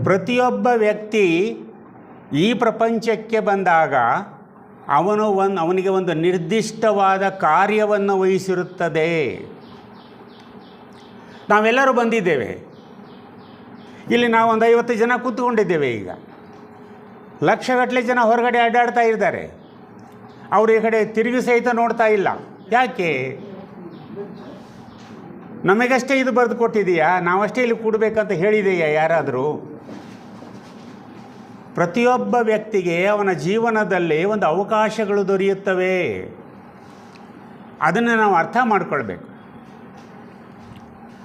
ಪ್ರತಿಯೊಬ್ಬ ವ್ಯಕ್ತಿ ಈ ಪ್ರಪಂಚಕ್ಕೆ ಬಂದಾಗ ಅವನಿಗೆ ಒಂದು ನಿರ್ದಿಷ್ಟವಾದ ಕಾರ್ಯವನ್ನು ವಹಿಸಿರುತ್ತದೆ. ನಾವೆಲ್ಲರೂ ಬಂದಿದ್ದೇವೆ. ಇಲ್ಲಿ ನಾವು ಒಂದು 50 ಜನ ಕೂತ್ಕೊಂಡಿದ್ದೇವೆ. ಈಗ ಲಕ್ಷಗಟ್ಟಲೆ ಜನ ಹೊರಗಡೆ ಅಡ್ಡಾಡ್ತಾ ಇದ್ದಾರೆ. ಅವರು ಈ ಕಡೆ ತಿರುಗಿ ಸಹಿತ ನೋಡ್ತಾ ಇಲ್ಲ. ಯಾಕೆ? ನಮಗಷ್ಟೇ ಇದು ಬರೆದು ಕೊಟ್ಟಿದೆಯಾ? ನಾವಷ್ಟೇ ಇಲ್ಲಿ ಕೂಡಬೇಕಂತ ಹೇಳಿದೆಯಾ ಯಾರಾದರೂ? ಪ್ರತಿಯೊಬ್ಬ ವ್ಯಕ್ತಿಗೆ ಅವನ ಜೀವನದಲ್ಲಿ ಒಂದು ಅವಕಾಶಗಳು ದೊರೆಯುತ್ತವೆ. ಅದನ್ನು ನಾವು ಅರ್ಥ ಮಾಡಿಕೊಳ್ಬೇಕು.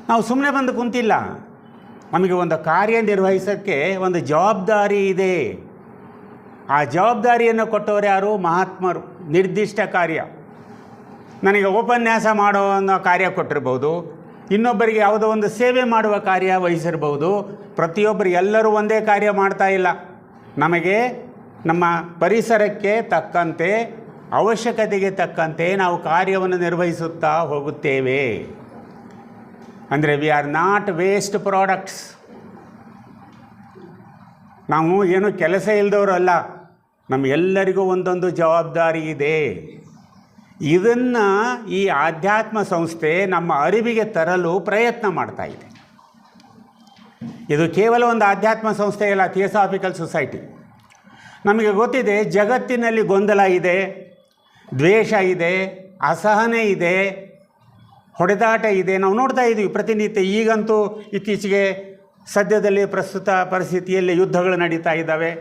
ನಾವು ಸುಮ್ಮನೆ ಬಂದು ಕುಂತಿಲ್ಲ. ನಮಗೆ ಒಂದು ಕಾರ್ಯ ನಿರ್ವಹಿಸೋಕ್ಕೆ ಒಂದು ಜವಾಬ್ದಾರಿ ಇದೆ. ಆ ಜವಾಬ್ದಾರಿಯನ್ನು ಕೊಟ್ಟವರು ಯಾರು? ಮಹಾತ್ಮರು. ನಿರ್ದಿಷ್ಟ ಕಾರ್ಯ. ನನಗೆ ಉಪನ್ಯಾಸ ಮಾಡೋ ಅನ್ನೋ ಕಾರ್ಯ ಕೊಟ್ಟಿರ್ಬೋದು, ಇನ್ನೊಬ್ಬರಿಗೆ ಯಾವುದೋ ಒಂದು ಸೇವೆ ಮಾಡುವ ಕಾರ್ಯ ವಹಿಸಿರ್ಬೋದು. ಪ್ರತಿಯೊಬ್ಬರು ಎಲ್ಲರೂ ಒಂದೇ ಕಾರ್ಯ ಮಾಡ್ತಾ ಇಲ್ಲ. ನಮಗೆ ನಮ್ಮ ಪರಿಸರಕ್ಕೆ ತಕ್ಕಂತೆ, ಅವಶ್ಯಕತೆಗೆ ತಕ್ಕಂತೆ ನಾವು ಕಾರ್ಯವನ್ನು ನಿರ್ವಹಿಸುತ್ತಾ ಹೋಗುತ್ತೇವೆ. ಅಂದರೆ we are not waste products. ನಾವು ಏನು ಕೆಲಸ ಇಲ್ಲದವರು ಅಲ್ಲ. ನಮಗೆಲ್ಲರಿಗೂ ಒಂದೊಂದು ಜವಾಬ್ದಾರಿ ಇದೆ. ಇದನ್ನು ಈ ಆಧ್ಯಾತ್ಮ ಸಂಸ್ಥೆ ನಮ್ಮ ಅರಿವಿಗೆ ತರಲು ಪ್ರಯತ್ನ ಮಾಡ್ತಾ ಇದೆ. ಇದು ಕೇವಲ ಒಂದು ಆಧ್ಯಾತ್ಮ ಸಂಸ್ಥೆ ಅಲ್ಲ, ಥಿಯೋಸಾಫಿಕಲ್ ಸೊಸೈಟಿ. ನಮಗೆ ಗೊತ್ತಿದೆ ಜಗತ್ತಿನಲ್ಲಿ ಗೊಂದಲ ಇದೆ, ದ್ವೇಷ ಇದೆ, ಅಸಹನೆ ಇದೆ, ಹೊಡೆದಾಟ ಇದೆ. ನಾವು ನೋಡ್ತಾ ಇದ್ದೀವಿ ಪ್ರತಿನಿತ್ಯ. ಈಗಂತೂ ಇತ್ತೀಚೆಗೆ ಸದ್ಯದಲ್ಲಿ ಪ್ರಸ್ತುತ ಪರಿಸ್ಥಿತಿಯಲ್ಲಿ ಯುದ್ಧಗಳು ನಡೀತಾ ಇದ್ದಾವೆ.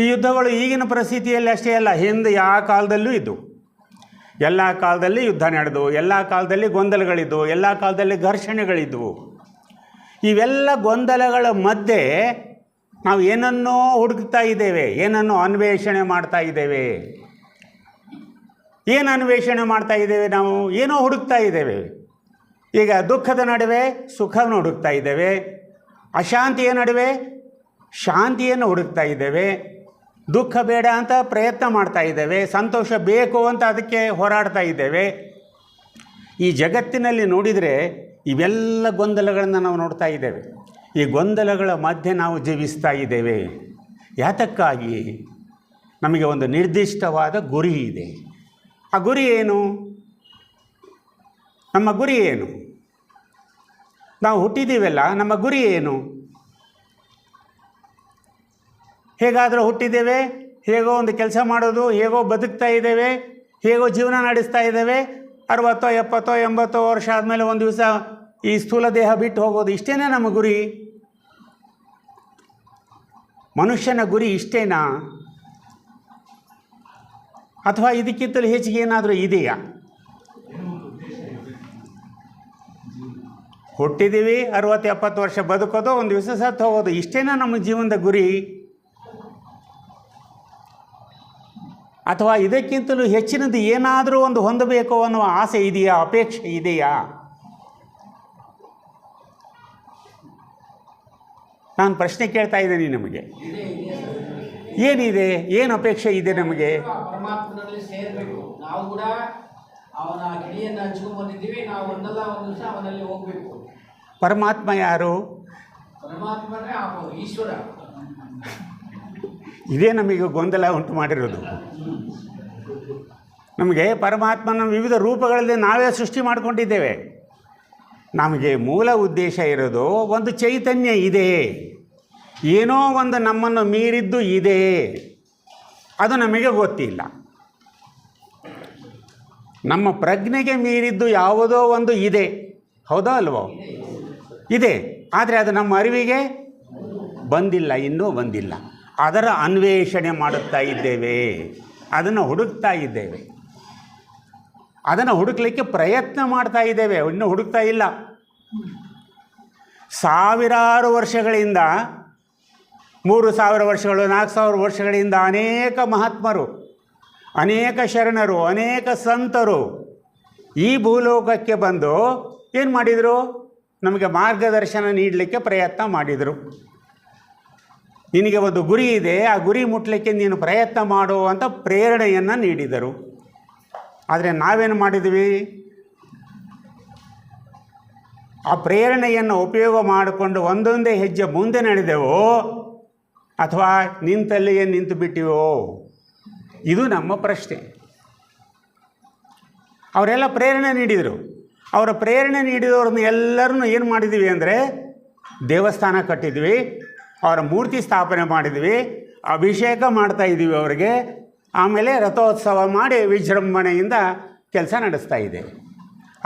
ಈ ಯುದ್ಧಗಳು ಈಗಿನ ಪರಿಸ್ಥಿತಿಯಲ್ಲಿ ಅಷ್ಟೇ ಅಲ್ಲ, ಹಿಂದೆ ಯಾವ ಕಾಲದಲ್ಲೂ ಇದ್ದು, ಎಲ್ಲ ಕಾಲದಲ್ಲಿ ಯುದ್ಧ ನಡೆದು, ಎಲ್ಲ ಕಾಲದಲ್ಲಿ ಗೊಂದಲಗಳಿದ್ದವು, ಎಲ್ಲ ಕಾಲದಲ್ಲಿ ಘರ್ಷಣೆಗಳಿದ್ದವು. ಇವೆಲ್ಲ ಗೊಂದಲಗಳ ಮಧ್ಯೆ ನಾವು ಏನನ್ನೋ ಹುಡುಕ್ತಾ ಇದ್ದೇವೆ, ಏನನ್ನೋ ಅನ್ವೇಷಣೆ ಮಾಡ್ತಾ ಇದ್ದೇವೆ. ಏನು ಅನ್ವೇಷಣೆ ಮಾಡ್ತಾ ಇದ್ದೇವೆ? ನಾವು ಏನೋ ಹುಡುಕ್ತಾ ಇದ್ದೇವೆ. ಈಗ ದುಃಖದ ನಡುವೆ ಸುಖವನ್ನು ಹುಡುಕ್ತಾ ಇದ್ದೇವೆ, ಅಶಾಂತಿಯ ನಡುವೆ ಶಾಂತಿಯನ್ನು ಹುಡುಕ್ತಾ ಇದ್ದೇವೆ, ದುಃಖ ಬೇಡ ಅಂತ ಪ್ರಯತ್ನ ಮಾಡ್ತಾ ಇದ್ದೇವೆ, ಸಂತೋಷ ಬೇಕು ಅಂತ ಅದಕ್ಕೆ ಹೋರಾಡ್ತಾ ಇದ್ದೇವೆ. ಈ ಜಗತ್ತಿನಲ್ಲಿ ನೋಡಿದರೆ ಇವೆಲ್ಲ ಗೊಂದಲಗಳನ್ನು ನಾವು ನೋಡ್ತಾ ಇದ್ದೇವೆ. ಈ ಗೊಂದಲಗಳ ಮಧ್ಯೆ ನಾವು ಜೀವಿಸ್ತಾ ಇದ್ದೇವೆ. ಯಾತಕ್ಕಾಗಿ? ನಮಗೆ ಒಂದು ನಿರ್ದಿಷ್ಟವಾದ ಗುರಿ ಇದೆ. ಆ ಗುರಿ ಏನು? ನಮ್ಮ ಗುರಿ ಏನು? ನಾವು ಹುಟ್ಟಿದ್ದೀವಲ್ಲ, ನಮ್ಮ ಗುರಿ ಏನು? ಹೇಗಾದರೂ ಹುಟ್ಟಿದ್ದೇವೆ, ಹೇಗೋ ಒಂದು ಕೆಲಸ ಮಾಡೋದು, ಹೇಗೋ ಬದುಕ್ತಾ ಇದ್ದೇವೆ, ಹೇಗೋ ಜೀವನ ನಡೆಸ್ತಾ ಇದ್ದೇವೆ. 60, 70, 80 ವರ್ಷ ಆದಮೇಲೆ ಒಂದು ದಿವಸ ಈ ಸ್ಥೂಲ ದೇಹ ಬಿಟ್ಟು ಹೋಗೋದು. ಇಷ್ಟೇ ನಮ್ಮ ಗುರಿ? ಮನುಷ್ಯನ ಗುರಿ ಇಷ್ಟೇನಾ? ಅಥವಾ ಇದಕ್ಕಿಂತಲೂ ಹೆಚ್ಚಿಗೆ ಏನಾದರೂ ಇದೆಯಾ? ಹುಟ್ಟಿದ್ದೀವಿ, 60, 70 ವರ್ಷ ಬದುಕೋದು, ಒಂದು ದಿವಸ ಸತ್ತು ಹೋಗೋದು. ಇಷ್ಟೇನಾ ನಮ್ಮ ಜೀವನದ ಗುರಿ? ಅಥವಾ ಇದಕ್ಕಿಂತಲೂ ಹೆಚ್ಚಿನದು ಏನಾದರೂ ಒಂದು ಹೊಂದಬೇಕು ಅನ್ನುವ ಆಸೆ ಇದೆಯಾ? ಅಪೇಕ್ಷೆ ಇದೆಯಾ? ನಾನು ಪ್ರಶ್ನೆ ಕೇಳ್ತಾ ಇದ್ದೀನಿ ನಿಮಗೆ. ಏನಿದೆ? ಏನು ಅಪೇಕ್ಷೆ ಇದೆ ನಮಗೆ? ಪರಮಾತ್ಮನಲ್ಲಿ ಸೇರಬೇಕು. ನಾವು ಕೂಡ ಅವನ ಕಿಡಿಯನ್ನು ಹಂಚ್ಕೊಂಡು ಬಂದಿದ್ದೀವಿ. ನಾವು ಒಂದಲ್ಲ ಒಂದು ದಿವಸ ಅವನಲ್ಲಿ ಹೋಗಬೇಕು. ಪರಮಾತ್ಮ ಯಾರು? ಪರಮಾತ್ಮನೇ ಈಶ್ವರ. ಇದೇ ನಮಗೆ ಗೊಂದಲ ಉಂಟು ಮಾಡಿರೋದು. ನಮಗೆ ಪರಮಾತ್ಮನ ವಿವಿಧ ರೂಪಗಳಲ್ಲಿ ನಾವೇ ಸೃಷ್ಟಿ ಮಾಡಿಕೊಂಡಿದ್ದೇವೆ. ನಮಗೆ ಮೂಲ ಉದ್ದೇಶ ಇರೋದು ಒಂದು ಚೈತನ್ಯ ಇದೆ, ಏನೋ ಒಂದು ನಮ್ಮನ್ನು ಮೀರಿದ್ದು ಇದೆ, ಅದು ನಮಗೆ ಗೊತ್ತಿಲ್ಲ. ನಮ್ಮ ಪ್ರಜ್ಞೆಗೆ ಮೀರಿದ್ದು ಯಾವುದೋ ಒಂದು ಇದೆ, ಹೌದಾ ಅಲ್ವೋ? ಇದೆ, ಆದರೆ ಅದು ನಮ್ಮ ಅರಿವಿಗೆ ಬಂದಿಲ್ಲ, ಇನ್ನೂ ಬಂದಿಲ್ಲ. ಅದರ ಅನ್ವೇಷಣೆ ಮಾಡುತ್ತಾ ಇದ್ದೇವೆ, ಅದನ್ನು ಹುಡುಕ್ತಾ ಇದ್ದೇವೆ, ಅದನ್ನು ಹುಡುಕಲಿಕ್ಕೆ ಪ್ರಯತ್ನ ಮಾಡ್ತಾ ಇದ್ದೇವೆ. ಇನ್ನೂ ಹುಡುಕ್ತಾ ಇಲ್ಲ. ಸಾವಿರಾರು ವರ್ಷಗಳಿಂದ, 3000 ವರ್ಷಗಳು, 4000 ವರ್ಷಗಳಿಂದ ಅನೇಕ ಮಹಾತ್ಮರು, ಅನೇಕ ಶರಣರು, ಅನೇಕ ಸಂತರು ಈ ಭೂಲೋಕಕ್ಕೆ ಬಂದು ಏನು ಮಾಡಿದರು? ನಮಗೆ ಮಾರ್ಗದರ್ಶನ ನೀಡಲಿಕ್ಕೆ ಪ್ರಯತ್ನ ಮಾಡಿದರು. ನಿನಗೆ ಒಂದು ಗುರಿ ಇದೆ, ಆ ಗುರಿ ಮುಟ್ಟಲಿಕ್ಕೆ ನೀನು ಪ್ರಯತ್ನ ಮಾಡು ಅಂತ ಪ್ರೇರಣೆಯನ್ನು ನೀಡಿದರು. ಆದರೆ ನಾವೇನು ಮಾಡಿದ್ವಿ? ಆ ಪ್ರೇರಣೆಯನ್ನು ಉಪಯೋಗ ಮಾಡಿಕೊಂಡು ಒಂದೊಂದೇ ಹೆಜ್ಜೆ ಮುಂದೆ ನಡೆದೆವೋ ಅಥವಾ ನಿಂತಲ್ಲಿಯೇ ನಿಂತು ಬಿಟ್ಟಿವೋ, ಇದು ನಮ್ಮ ಪ್ರಶ್ನೆ. ಅವರೆಲ್ಲ ಪ್ರೇರಣೆ ನೀಡಿದರು. ಅವರ ಪ್ರೇರಣೆ ನೀಡಿದವ್ರನ್ನ ಎಲ್ಲರನ್ನೂ ಏನು ಮಾಡಿದ್ವಿ ಅಂದರೆ ದೇವಸ್ಥಾನ ಕಟ್ಟಿದ್ವಿ, ಅವರ ಮೂರ್ತಿ ಸ್ಥಾಪನೆ ಮಾಡಿದ್ವಿ, ಅಭಿಷೇಕ ಮಾಡ್ತಾಯಿದ್ದೀವಿ ಅವರಿಗೆ, ಆಮೇಲೆ ರಥೋತ್ಸವ ಮಾಡಿ ವಿಜೃಂಭಣೆಯಿಂದ ಕೆಲಸ ನಡೆಸ್ತಾ ಇದೆ.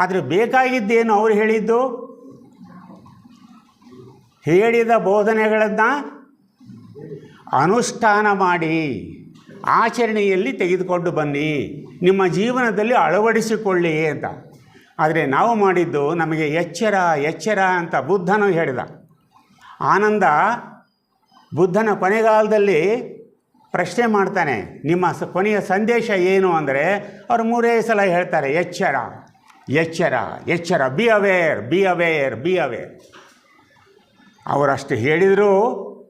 ಆದರೆ ಬೇಕಾಗಿದ್ದೇನು? ಅವರು ಹೇಳಿದ ಬೋಧನೆಗಳನ್ನು ಅನುಷ್ಠಾನ ಮಾಡಿ ಆಚರಣೆಯಲ್ಲಿ ತೆಗೆದುಕೊಂಡು ಬನ್ನಿ, ನಿಮ್ಮ ಜೀವನದಲ್ಲಿ ಅಳವಡಿಸಿಕೊಳ್ಳಿ ಅಂತ. ಆದರೆ ನಾವು ಮಾಡಿದ್ದು ನಮಗೆ ಎಚ್ಚರ ಎಚ್ಚರ ಅಂತ ಬುದ್ಧನು ಹೇಳಿದ. ಆನಂದ ಬುದ್ಧನ ಕೊನೆಗಾಲದಲ್ಲಿ ಪ್ರಶ್ನೆ ಮಾಡ್ತಾನೆ, ನಿಮ್ಮ ಕೊನೆಯ ಸಂದೇಶ ಏನು ಅಂದರೆ ಅವರು 3 ಸಲ ಹೇಳ್ತಾರೆ, ಎಚ್ಚರ ಎಚ್ಚರ ಎಚ್ಚರ, be aware be aware be aware. ಅವರಷ್ಟು ಹೇಳಿದರೂ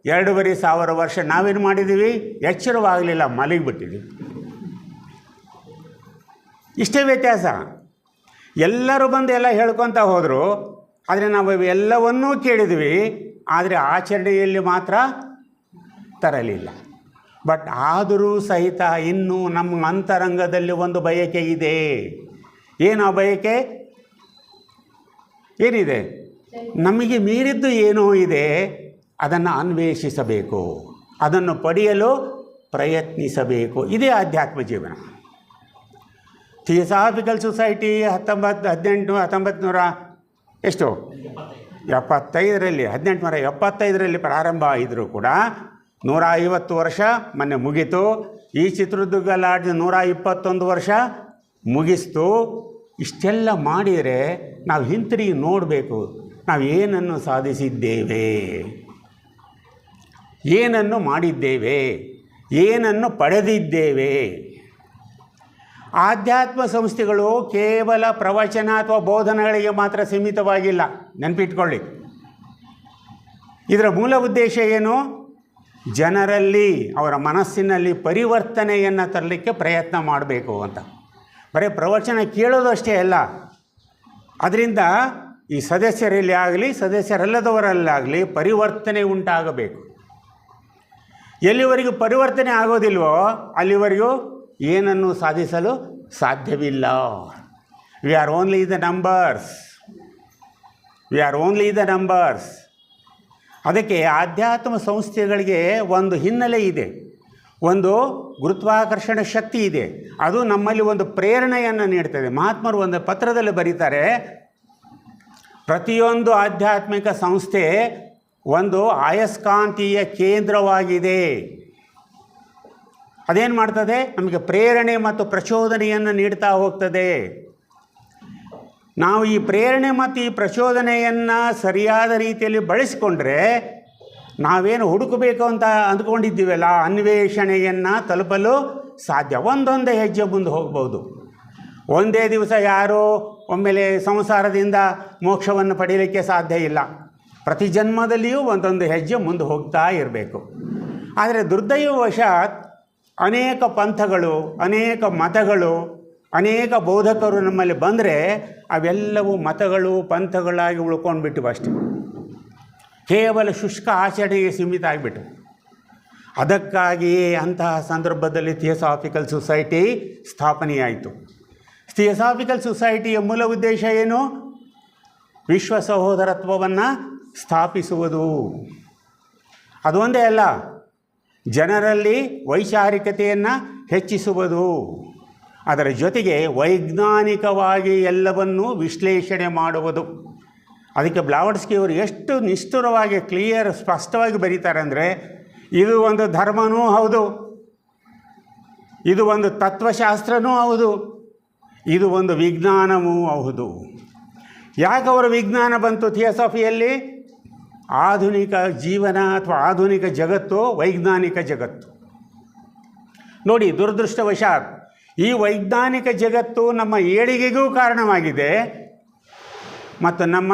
2,500 ವರ್ಷ ನಾವೇನು ಮಾಡಿದ್ದೀವಿ? ಎಚ್ಚರವಾಗಲಿಲ್ಲ, ಮಲಗಿಬಿಟ್ಟಿದ್ದೀವಿ. ಇಷ್ಟೇ ವ್ಯತ್ಯಾಸ. ಎಲ್ಲರೂ ಬಂದು ಎಲ್ಲ ಹೇಳ್ಕೊತ ಹೋದರು, ಆದರೆ ನಾವು ಎಲ್ಲವನ್ನೂ ಕೇಳಿದ್ವಿ, ಆದರೆ ಆಚರಣೆಯಲ್ಲಿ ಮಾತ್ರ ತರಲಿಲ್ಲ. ಬಟ್ ಆದರೂ ಸಹಿತ ಇನ್ನೂ ನಮ್ಮ ಅಂತರಂಗದಲ್ಲಿ ಒಂದು ಬಯಕೆ ಇದೆ. ಏನು ಆ ಬಯಕೆ? ಏನಿದೆ? ನಮಗೆ ಮೀರಿದ್ದು ಏನೋ ಇದೆ, ಅದನ್ನು ಅನ್ವೇಷಿಸಬೇಕು, ಅದನ್ನು ಪಡೆಯಲು ಪ್ರಯತ್ನಿಸಬೇಕು. ಇದೇ ಆಧ್ಯಾತ್ಮ ಜೀವನ. ಥಿಯೋಸಾಫಿಕಲ್ ಸೊಸೈಟಿ 1875ರಲ್ಲಿ ಪ್ರಾರಂಭ ಆಗಿದ್ರೂ ಕೂಡ 150 ವರ್ಷ ಮೊನ್ನೆ ಮುಗೀತು. ಈ ಚಿತ್ರದುರ್ಗ ಲಾಡ್ಜ್ 121 ವರ್ಷ ಮುಗಿಸ್ತು. ಇಷ್ಟೆಲ್ಲ ಮಾಡಿದರೆ ನಾವು ಹಿಂತಿರುಗಿ ನೋಡಬೇಕು, ನಾವು ಏನನ್ನು ಸಾಧಿಸಿದ್ದೇವೆ, ಏನನ್ನು ಮಾಡಿದ್ದೇವೆ, ಏನನ್ನು ಪಡೆದಿದ್ದೇವೆ. ಆಧ್ಯಾತ್ಮ ಸಂಸ್ಥೆಗಳು ಕೇವಲ ಪ್ರವಚನ ಅಥವಾ ಬೋಧನೆಗಳಿಗೆ ಮಾತ್ರ ಸೀಮಿತವಾಗಿಲ್ಲ, ನೆನಪಿಟ್ಕೊಳ್ಳಿ. ಇದರ ಮೂಲ ಉದ್ದೇಶ ಏನು? ಜನರಲ್ಲಿ, ಅವರ ಮನಸ್ಸಿನಲ್ಲಿ ಪರಿವರ್ತನೆಯನ್ನು ತರಲಿಕ್ಕೆ ಪ್ರಯತ್ನ ಮಾಡಬೇಕು ಅಂತ. ಬರೀ ಪ್ರವಚನ ಕೇಳೋದು ಅಷ್ಟೇ ಅಲ್ಲ, ಅದರಿಂದ ಈ ಸದಸ್ಯರಲ್ಲಿ ಆಗಲಿ ಸದಸ್ಯರಲ್ಲದವರಲ್ಲಾಗಲಿ ಪರಿವರ್ತನೆ ಉಂಟಾಗಬೇಕು. ಎಲ್ಲಿವರೆಗೂ ಪರಿವರ್ತನೆ ಆಗೋದಿಲ್ವೋ ಅಲ್ಲಿವರೆಗೂ ಏನನ್ನು ಸಾಧಿಸಲು ಸಾಧ್ಯವಿಲ್ಲ. We are only the numbers. ಅದಕ್ಕೆ ಆಧ್ಯಾತ್ಮ ಸಂಸ್ಥೆಗಳಿಗೆ ಒಂದು ಹಿನ್ನೆಲೆ ಇದೆ, ಒಂದು ಗುರುತ್ವಾಕರ್ಷಣ ಶಕ್ತಿ ಇದೆ. ಅದು ನಮ್ಮಲ್ಲಿ ಒಂದು ಪ್ರೇರಣೆಯನ್ನು ನೀಡ್ತದೆ. ಮಹಾತ್ಮರು ಒಂದು ಪತ್ರದಲ್ಲಿ ಬರೀತಾರೆ, ಪ್ರತಿಯೊಂದು ಆಧ್ಯಾತ್ಮಿಕ ಸಂಸ್ಥೆ ಒಂದು ಅಯಸ್ಕಾಂತೀಯ ಕೇಂದ್ರವಾಗಿದೆ. ಅದೇನು ಮಾಡ್ತದೆ? ನಮಗೆ ಪ್ರೇರಣೆ ಮತ್ತು ಪ್ರಚೋದನೆಯನ್ನು ನೀಡ್ತಾ ಹೋಗ್ತದೆ. ನಾವು ಈ ಪ್ರೇರಣೆ ಮತ್ತು ಈ ಪ್ರಚೋದನೆಯನ್ನು ಸರಿಯಾದ ರೀತಿಯಲ್ಲಿ ಬಳಸಿಕೊಂಡ್ರೆ ನಾವೇನು ಹುಡುಕಬೇಕು ಅಂತ ಅಂದ್ಕೊಂಡಿದ್ದೀವಲ್ಲ, ಅನ್ವೇಷಣೆಯನ್ನು ತಲುಪಲು ಸಾಧ್ಯ. ಒಂದೊಂದೇ ಹೆಜ್ಜೆ ಮುಂದೆ ಹೋಗ್ಬೋದು. ಒಂದೇ ದಿವಸ ಯಾರೋ ಒಮ್ಮೆಲೆ ಸಂಸಾರದಿಂದ ಮೋಕ್ಷವನ್ನು ಪಡೆಯಲಿಕ್ಕೆ ಸಾಧ್ಯ ಇಲ್ಲ. ಪ್ರತಿ ಜನ್ಮದಲ್ಲಿಯೂ ಒಂದೊಂದು ಹೆಜ್ಜೆ ಮುಂದೆ ಹೋಗ್ತಾ ಇರಬೇಕು. ಆದರೆ ದುರ್ದೈವವಶಾತ್ ಅನೇಕ ಪಂಥಗಳು, ಅನೇಕ ಮತಗಳು, ಅನೇಕ ಬೋಧಕರು ನಮ್ಮಲ್ಲಿ ಬಂದರೆ ಅವೆಲ್ಲವೂ ಮತಗಳು ಪಂಥಗಳಾಗಿ ಉಳ್ಕೊಂಡ್ಬಿಟ್ಟಿವೆ ಅಷ್ಟೆ. ಕೇವಲ ಶುಷ್ಕ ಆಚರಣೆಗೆ ಸೀಮಿತ ಆಗಿಬಿಟ್ಟು. ಅದಕ್ಕಾಗಿಯೇ ಅಂತಹ ಸಂದರ್ಭದಲ್ಲಿ ಥಿಯೋಸಾಫಿಕಲ್ ಸೊಸೈಟಿ ಸ್ಥಾಪನೆಯಾಯಿತು. ಥಿಯೋಸಾಫಿಕಲ್ ಸೊಸೈಟಿಯ ಮೂಲ ಉದ್ದೇಶ ಏನು? ವಿಶ್ವ ಸಹೋದರತ್ವವನ್ನು ಸ್ಥಾಪಿಸುವುದು. ಅದು ಒಂದೇ ಅಲ್ಲ, ಜನರಲ್ಲಿ ವೈಚಾರಿಕತೆಯನ್ನು ಹೆಚ್ಚಿಸುವುದು. ಅದರ ಜೊತೆಗೆ ವೈಜ್ಞಾನಿಕವಾಗಿ ಎಲ್ಲವನ್ನೂ ವಿಶ್ಲೇಷಣೆ ಮಾಡುವುದು. ಅದಕ್ಕೆ ಬ್ಲಾವಡ್ಸ್ಕಿಯವರು ಎಷ್ಟು ನಿಷ್ಠುರವಾಗಿ ಸ್ಪಷ್ಟವಾಗಿ ಬರೀತಾರೆ ಅಂದರೆ, ಇದು ಒಂದು ಧರ್ಮನೂ ಹೌದು, ಇದು ಒಂದು ತತ್ವಶಾಸ್ತ್ರನೂ ಹೌದು, ಇದು ಒಂದು ವಿಜ್ಞಾನವೂ ಹೌದು. ಯಾಕೆ ಅವರ ವಿಜ್ಞಾನ ಬಂತು ಥಿಯೋಸಾಫಿಯಲ್ಲಿ? ಆಧುನಿಕ ಜೀವನ ಅಥವಾ ಆಧುನಿಕ ಜಗತ್ತು ವೈಜ್ಞಾನಿಕ ಜಗತ್ತು. ನೋಡಿ, ದುರದೃಷ್ಟವಶಾತ್ ಈ ವೈಜ್ಞಾನಿಕ ಜಗತ್ತು ನಮ್ಮ ಏಳಿಗೆಗೂ ಕಾರಣವಾಗಿದೆ ಮತ್ತು ನಮ್ಮ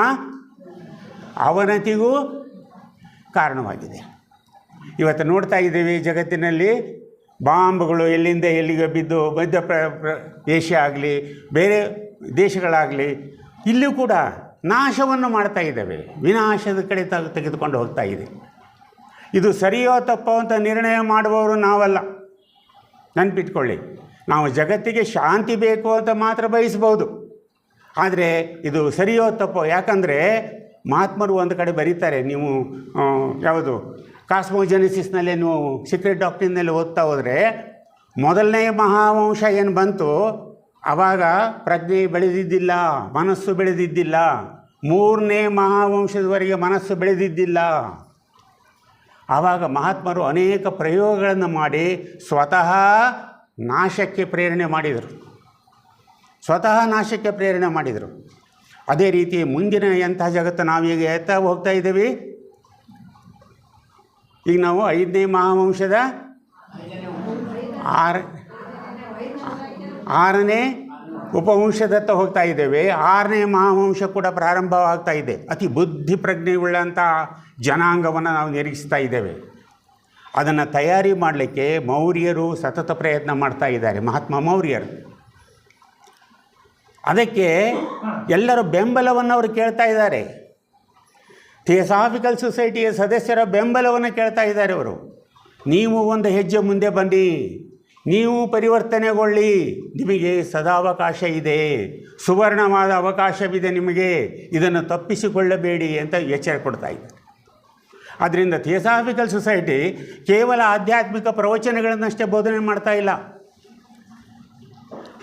ಅವನತಿಗೂ ಕಾರಣವಾಗಿದೆ. ಇವತ್ತು ನೋಡ್ತಾ ಇದ್ದೀವಿ ಜಗತ್ತಿನಲ್ಲಿ ಬಾಂಬ್ಗಳು ಎಲ್ಲಿಂದ ಎಲ್ಲಿಗೆ ಬಿದ್ದು, ಮಧ್ಯ ಏಷ್ಯಾ ಆಗಲಿ ಬೇರೆ ದೇಶಗಳಾಗಲಿ, ಇಲ್ಲೂ ಕೂಡ ನಾಶವನ್ನು ಮಾಡ್ತಾ ಇದ್ದೇವೆ, ವಿನಾಶದ ಕಡೆ ತೆಗೆದುಕೊಂಡು ಹೋಗ್ತಾ ಇದೆ. ಇದು ಸರಿಯೋ ತಪ್ಪೋ ಅಂತ ನಿರ್ಣಯ ಮಾಡುವವರು ನಾವಲ್ಲ, ನೆನಪಿಟ್ಕೊಳ್ಳಿ. ನಾವು ಜಗತ್ತಿಗೆ ಶಾಂತಿ ಬೇಕು ಅಂತ ಮಾತ್ರ ಬಯಸ್ಬೋದು, ಆದರೆ ಇದು ಸರಿಯೋ ತಪ್ಪೋ. ಯಾಕಂದರೆ ಮಹಾತ್ಮರು ಒಂದು ಕಡೆ ಬರೀತಾರೆ, ನೀವು ಯಾವುದು ಕಾಸ್ಮೋಜೆನಿಸಿಸ್ನಲ್ಲೇ ನೀವು ಸೀಕ್ರೆಟ್ ಡಾಕ್ಟ್ರಿನ್ನಲ್ಲಿ ಓದ್ತಾ ಹೋದರೆ, ಮೊದಲನೇ ಮಹಾವಂಶ ಏನು ಬಂತು ಆವಾಗ ಪ್ರಜ್ಞೆ ಬೆಳೆದಿದ್ದಿಲ್ಲ, ಮನಸ್ಸು ಬೆಳೆದಿದ್ದಿಲ್ಲ. ಮೂರನೇ ಮಹಾವಂಶದವರೆಗೆ ಮನಸ್ಸು ಬೆಳೆದಿದ್ದಿಲ್ಲ. ಆವಾಗ ಮಹಾತ್ಮರು ಅನೇಕ ಪ್ರಯೋಗಗಳನ್ನು ಮಾಡಿ ಸ್ವತಃ ನಾಶಕ್ಕೆ ಪ್ರೇರಣೆ ಮಾಡಿದರು, ಅದೇ ರೀತಿ ಮುಂದಿನ ಎಂಥ ಜಗತ್ತು ನಾವೀಗ ಎತ್ತಾ ಹೋಗ್ತಾ ಇದ್ದೀವಿ. ಈಗ ನಾವು 5ನೇ ಮಹಾವಂಶದ 6ನೇ ಉಪವಂಶದತ್ತ ಹೋಗ್ತಾ ಇದ್ದೇವೆ. 6ನೇ ಮಹಾವಂಶ ಕೂಡ ಪ್ರಾರಂಭವಾಗ್ತಾ ಇದೆ. ಅತಿ ಬುದ್ಧಿ ಪ್ರಜ್ಞೆಯುಳ್ಳಂಥ ಜನಾಂಗವನ್ನು ನಾವು ನಿರೀಕ್ಷಿಸ್ತಾ ಇದ್ದೇವೆ. ಅದನ್ನು ತಯಾರಿ ಮಾಡಲಿಕ್ಕೆ ಮೌರ್ಯರು ಸತತ ಪ್ರಯತ್ನ ಮಾಡ್ತಾ ಇದ್ದಾರೆ, ಮಹಾತ್ಮ ಮೌರ್ಯರು. ಅದಕ್ಕೆ ಎಲ್ಲರ ಬೆಂಬಲವನ್ನು ಅವರು ಕೇಳ್ತಾ ಇದ್ದಾರೆ. ಥಿಯೋಸಾಫಿಕಲ್ ಸೊಸೈಟಿಯ ಸದಸ್ಯರ ಬೆಂಬಲವನ್ನು ಕೇಳ್ತಾ ಇದ್ದಾರೆ ಅವರು. ನೀವು ಒಂದು ಹೆಜ್ಜೆ ಮುಂದೆ ಬನ್ನಿ, ನೀವು ಪರಿವರ್ತನೆಗೊಳ್ಳಿ, ನಿಮಗೆ ಸದಾವಕಾಶ ಇದೆ, ಸುವರ್ಣವಾದ ಅವಕಾಶವಿದೆ ನಿಮಗೆ, ಇದನ್ನು ತಪ್ಪಿಸಿಕೊಳ್ಳಬೇಡಿ ಅಂತ ಎಚ್ಚರ ಕೊಡ್ತಾ ಇದ್ದಾರೆ. ಆದ್ದರಿಂದ ಥಿಯೋಸಾಫಿಕಲ್ ಸೊಸೈಟಿ ಕೇವಲ ಆಧ್ಯಾತ್ಮಿಕ ಪ್ರವಚನಗಳನ್ನಷ್ಟೇ ಬೋಧನೆ ಮಾಡ್ತಾ ಇಲ್ಲ,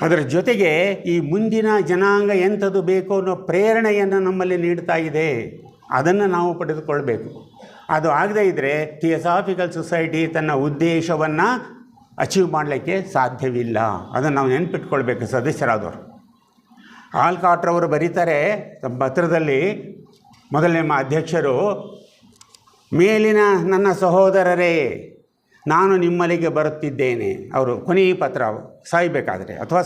ಅದರ ಜೊತೆಗೆ ಈ ಮುಂದಿನ ಜನಾಂಗ ಎಂಥದ್ದು ಬೇಕು ಅನ್ನೋ ಪ್ರೇರಣೆಯನ್ನು ನಮ್ಮಲ್ಲಿ ನೀಡ್ತಾ ಇದೆ. ಅದನ್ನು ನಾವು ಪಡೆದುಕೊಳ್ಬೇಕು. ಅದು ಆಗದೇ ಇದ್ದರೆ ಥಿಯೋಸಾಫಿಕಲ್ ಸೊಸೈಟಿ ತನ್ನ ಉದ್ದೇಶವನ್ನು ಅಚೀವ್ ಮಾಡಲಿಕ್ಕೆ ಸಾಧ್ಯವಿಲ್ಲ. ಅದನ್ನು ನಾವು ನೆನಪಿಟ್ಕೊಳ್ಬೇಕು ಸದಸ್ಯರಾದವರು. ಆಲ್ಕಾಟ್ರವರು ಬರೀತಾರೆ ತಮ್ಮ ಪತ್ರದಲ್ಲಿ, ಮೊದಲನೇ ಅಧ್ಯಕ್ಷರು, ಮೇಲಿನ ನನ್ನ ಸಹೋದರರೇ, ನಾನು ನಿಮ್ಮಲ್ಲಿಗೆ ಬರುತ್ತಿದ್ದೇನೆ. ಅವರು ಕೊನೆಯ ಪತ್ರ ಸಾಯಬೇಕಾದ್ರೆ ಅಥವಾ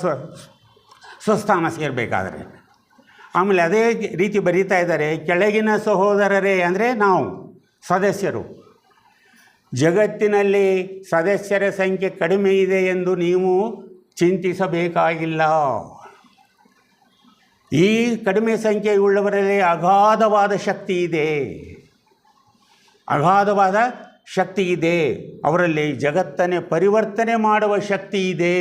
ಸ್ವಸ್ಥಾನ ಸೇರಬೇಕಾದ್ರೆ. ಆಮೇಲೆ ಅದೇ ರೀತಿ ಬರೀತಾ ಇದ್ದಾರೆ, ಕೆಳಗಿನ ಸಹೋದರರೇ ಅಂದರೆ ನಾವು ಸದಸ್ಯರು, ಜಗತ್ತಿನಲ್ಲಿ ಸದಸ್ಯರ ಸಂಖ್ಯೆ ಕಡಿಮೆ ಇದೆ ಎಂದು ನೀವು ಚಿಂತಿಸಬೇಕಾಗಿಲ್ಲ. ಈ ಕಡಿಮೆ ಸಂಖ್ಯೆಯುಳ್ಳವರಲ್ಲಿ ಅಗಾಧವಾದ ಶಕ್ತಿ ಇದೆ, ಅವರಲ್ಲಿ ಜಗತ್ತನ್ನೇ ಪರಿವರ್ತನೆ ಮಾಡುವ ಶಕ್ತಿ ಇದೆ.